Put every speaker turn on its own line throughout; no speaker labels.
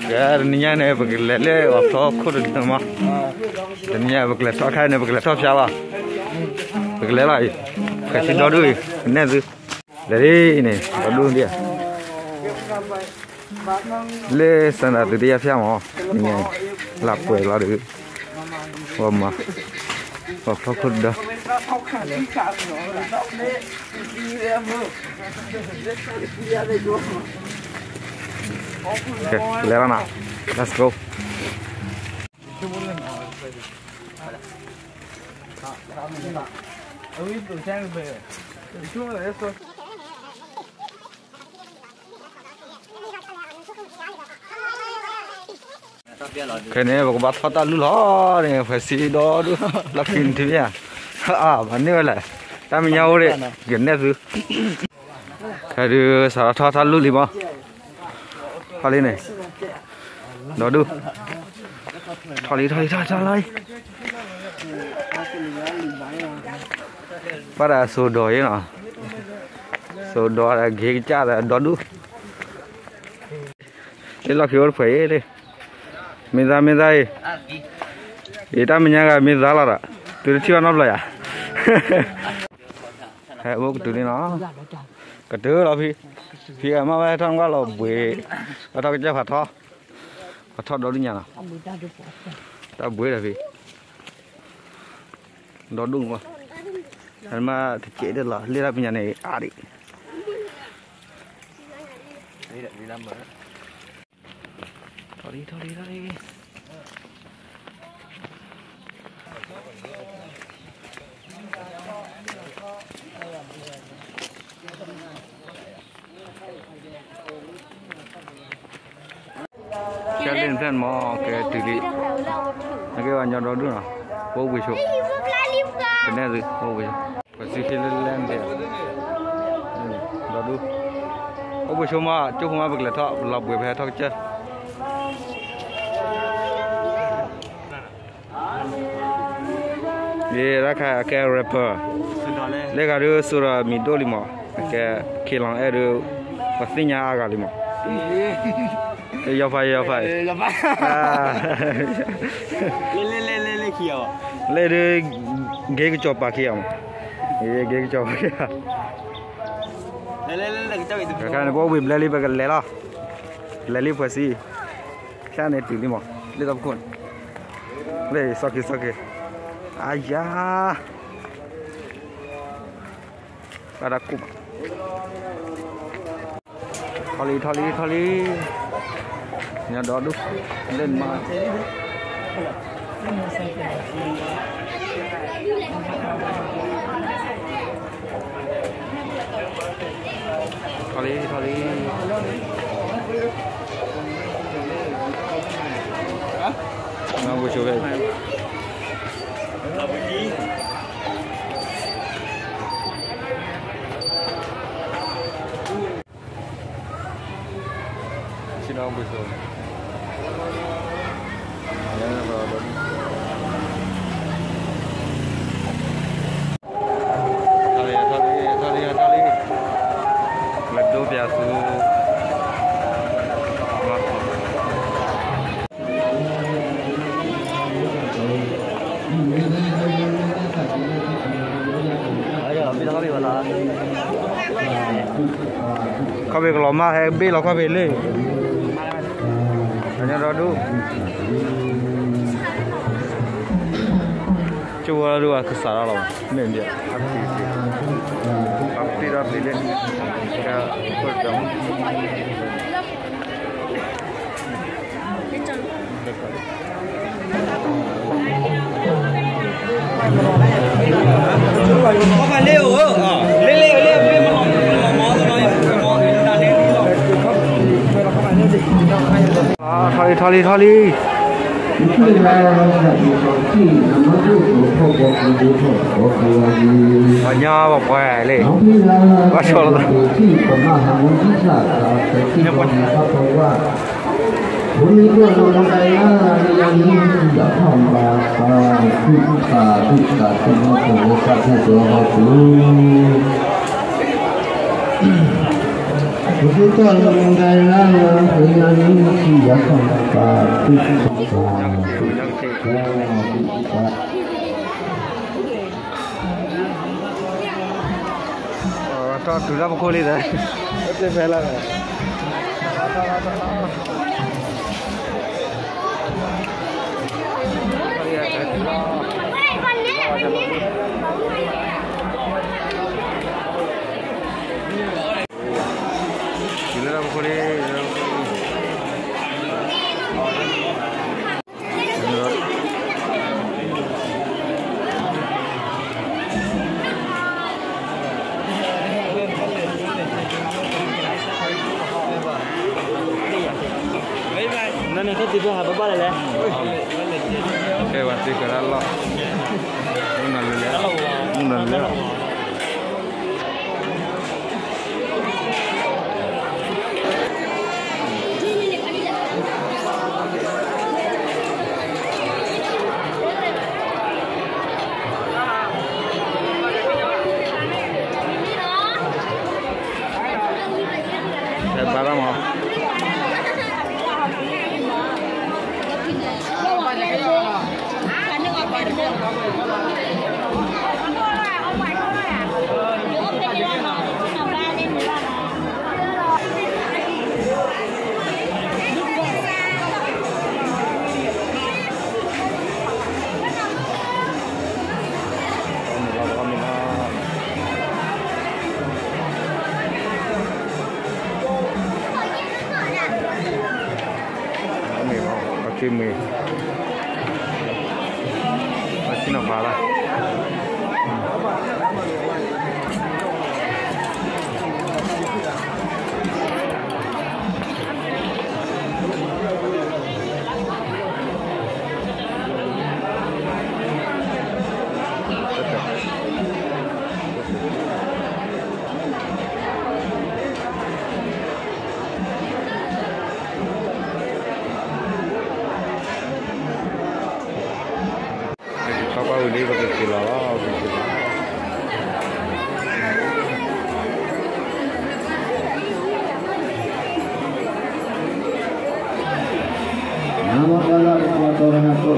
cái nhà này bực lẹ lẹ ở đó khô được không mà cái nhà bực lẹ sao khai này bực lẹ sao sao à bực lẹ lại cái xin đó đuôi nè chứ đấy này đó đuôi đi lẹ sang là từ đây phía mà này lạp quẩy là được mà và khô đó okay, lẹ nào let's go cái này bác bắt phát lú ló này phải xí đó đúng là kinh thế nhá bạn nữa lại ta mình nhau đấy kiến này chứ cái thứ sao thoát lú đi mà thoát lên này đó được thoát đi bắt đầu số đỏ ấy nào số đỏ là ghế cha là đó được đây là kiểu phải đây mình ra đây itu mình nhà mình ra là từ chiều nó lại à hay bố từ đi nó cái thứ là vì mà bây thằng qua là buổi ở đâu cái phạt thọ đó đi nhà nào ta buổi là vì đó đúng không anh mà thì chế được là liên lạc nhà này à đi thôi đi cái lên trên mò cái tỉ lệ cái bạn nhỏ đó đúng không vô bự số cái này gì vô bự cái gì khi lên để đó đúng vô bự số mà chú không ai bực là thọ lọc bự về thọ chứ ये रखा क्या रैपर लेगा रो सुरा मिडोली मो क्या खिलां ए रो पसिन्या आगा लिमो या फाई ले खियो ले रे गे के चोपा खियो ये गे के चोपा खियो ले के चोपा का ने बो विम ले बगल ले पसी क्या ने ती लिमो ले तब कोन ले सके ayah ada kup thali nhà đó đúc lên mà thali nó vừa chiều về xin ông buổi chiều thali laddu biasa có việc lò ma hay biết là có việc lên anh đó đủ chua luôn cứ xả ra nên vậy rapi lên cái cột trống có phải leo thali nhà bọc khỏe lên quá solo Cho tụi ra một cô đi đấy. Cái phải là
Nên cái tiếp theo là bắp này đấy.
Oke, berarti kira lo. Mundur ya. Saya barang mau. Mì xin nó vào đây ini pakai kilo nama kalau orang aku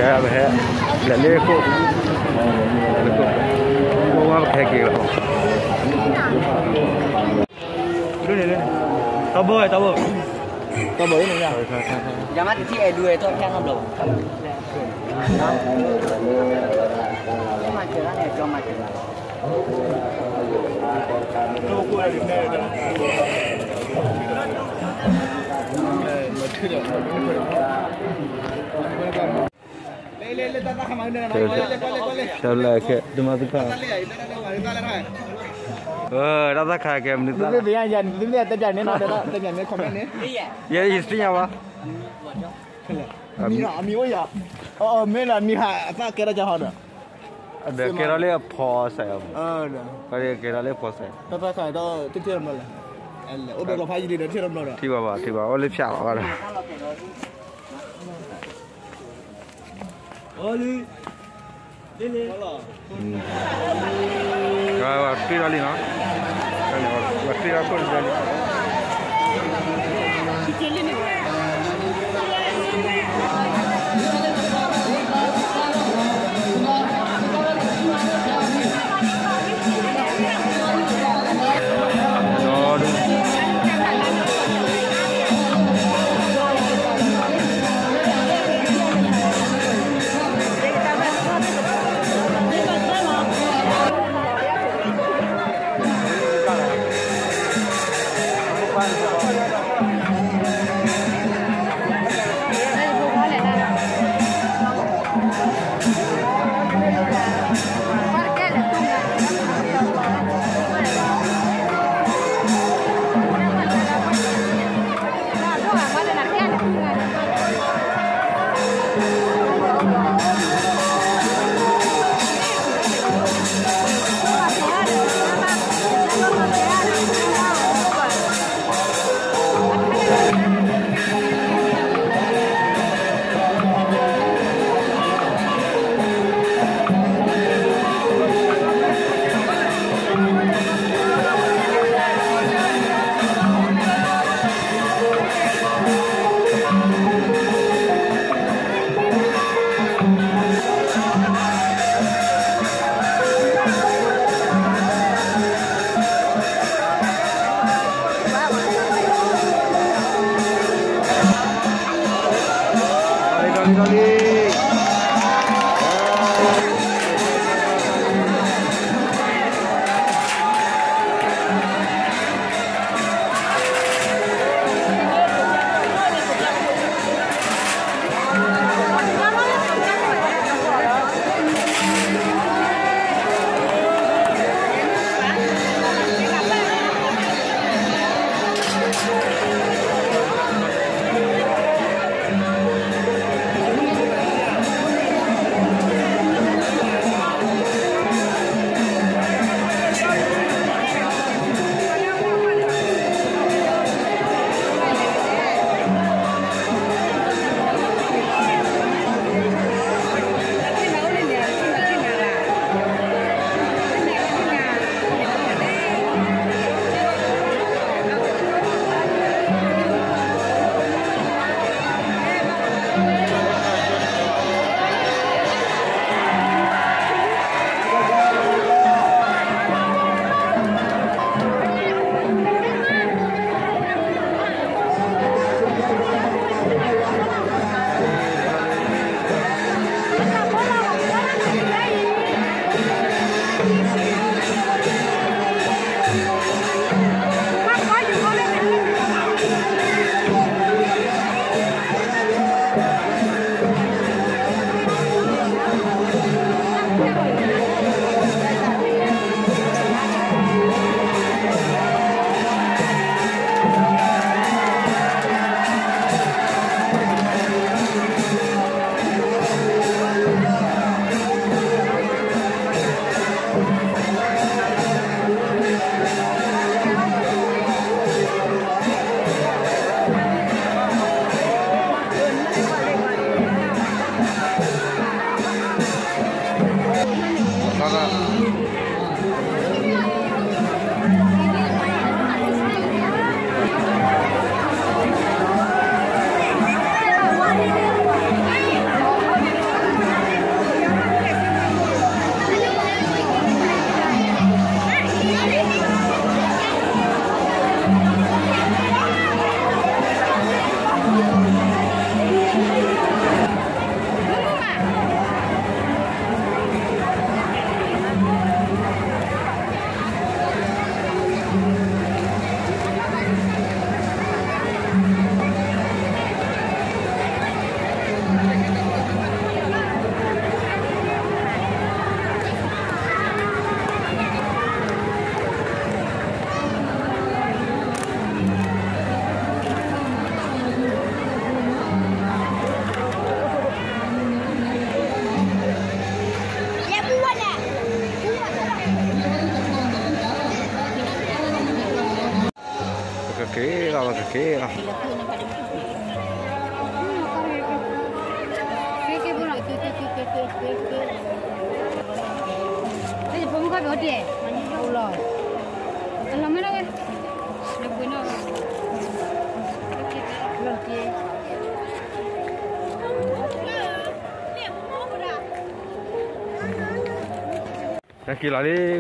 kayak apa ya? Lihat lekuk, kau apa kayak gitu? Ini, tabu ini ya.
Jangan di E2 itu kan belum.
Saya ke cuma tu kan. Rasa kaya ke menit.
Ini dia yang ini ada ni ada ni komen ni.
Ya istrinya apa?
Ami ya. Oh, mana ni apa kira jauh dah.
Ada kira le pos saya.
Ada.
Kira le pos saya.
Apa saya tu tiada malah. Udah lo pagi di tiada malah.
Tiba. Oleh siapa ada?
Oli. Ini.
Kalau tiada lagi nak. Kalau tiada pun jadi. Kira.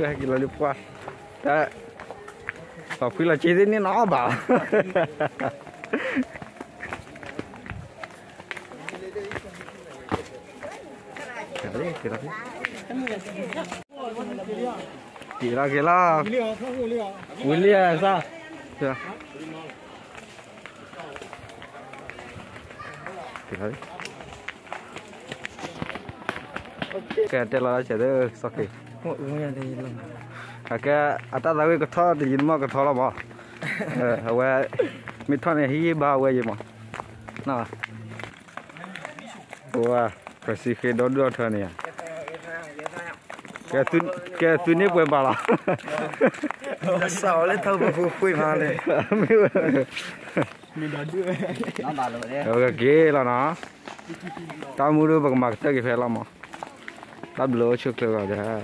Kaki lali puas. Tak. Tapi lah cerita ni nak apa? Kira. William sah. chưa thì thấy cái tên là sẽ được sao kì cái ta ra cái thọ thì nhìn mà cái thọ là mà vậy mình thọ này hi ba vậy mà nào wow cái gì khi đó đưa thọ này cái tu này quên bà là
sao lên thâu mà quên mà lên mình đoán chưa nó bà rồi đấy
cái kia là nó tao mua được bằng mặt tới cái phải làm mà tao lỡ trước rồi đấy